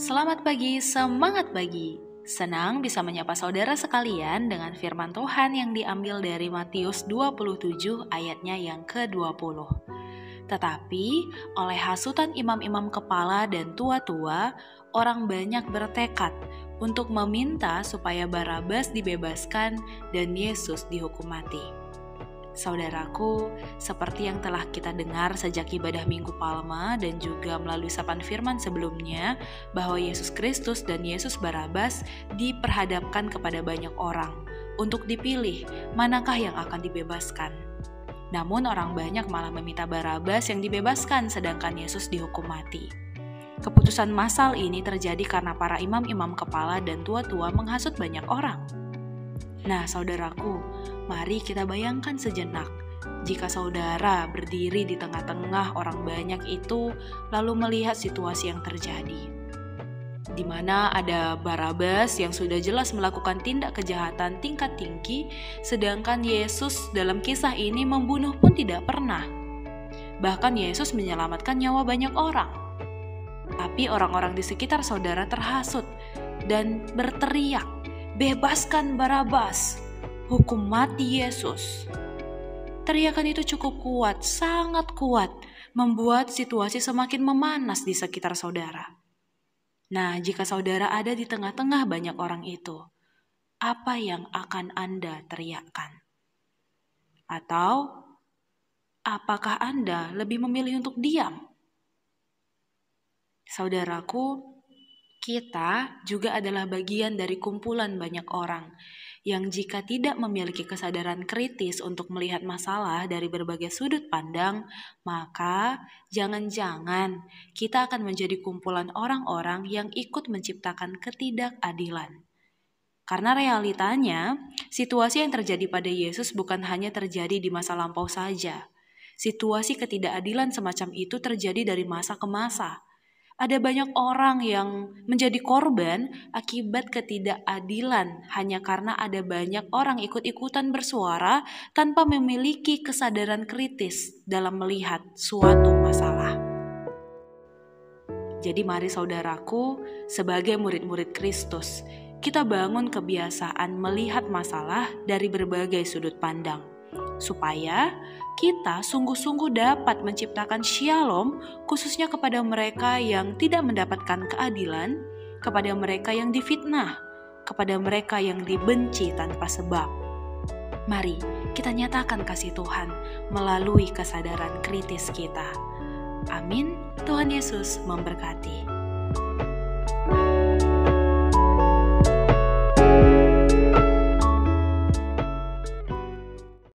Selamat pagi, semangat pagi. Senang bisa menyapa saudara sekalian dengan firman Tuhan yang diambil dari Matius 27 ayatnya yang ke-20. Tetapi oleh hasutan imam-imam kepala dan tua-tua, orang banyak bertekad untuk meminta supaya Barabas dibebaskan dan Yesus dihukum mati. Saudaraku, seperti yang telah kita dengar sejak ibadah Minggu Palma dan juga melalui sapaan firman sebelumnya, bahwa Yesus Kristus dan Yesus Barabas diperhadapkan kepada banyak orang untuk dipilih manakah yang akan dibebaskan. Namun orang banyak malah meminta Barabas yang dibebaskan sedangkan Yesus dihukum mati. Keputusan massal ini terjadi karena para imam-imam kepala dan tua-tua menghasut banyak orang. Nah, saudaraku, mari kita bayangkan sejenak, jika saudara berdiri di tengah-tengah orang banyak itu, lalu melihat situasi yang terjadi, di mana ada Barabas yang sudah jelas melakukan tindak kejahatan tingkat tinggi, sedangkan Yesus dalam kisah ini membunuh pun tidak pernah. Bahkan Yesus menyelamatkan nyawa banyak orang. Tapi orang-orang di sekitar saudara terhasut dan berteriak, "Bebaskan Barabas, hukum mati Yesus." Teriakan itu cukup kuat, sangat kuat, membuat situasi semakin memanas di sekitar saudara. Nah, jika saudara ada di tengah-tengah banyak orang itu, apa yang akan Anda teriakkan? Atau apakah Anda lebih memilih untuk diam? Saudaraku, kita juga adalah bagian dari kumpulan banyak orang yang jika tidak memiliki kesadaran kritis untuk melihat masalah dari berbagai sudut pandang, maka jangan-jangan kita akan menjadi kumpulan orang-orang yang ikut menciptakan ketidakadilan. Karena realitanya, situasi yang terjadi pada Yesus bukan hanya terjadi di masa lampau saja. Situasi ketidakadilan semacam itu terjadi dari masa ke masa. Ada banyak orang yang menjadi korban akibat ketidakadilan hanya karena ada banyak orang ikut-ikutan bersuara tanpa memiliki kesadaran kritis dalam melihat suatu masalah. Jadi mari saudaraku, sebagai murid-murid Kristus, kita bangun kebiasaan melihat masalah dari berbagai sudut pandang, supaya kita sungguh-sungguh dapat menciptakan shalom khususnya kepada mereka yang tidak mendapatkan keadilan, kepada mereka yang difitnah, kepada mereka yang dibenci tanpa sebab. Mari kita nyatakan kasih Tuhan melalui kesadaran kritis kita. Amin. Tuhan Yesus memberkati.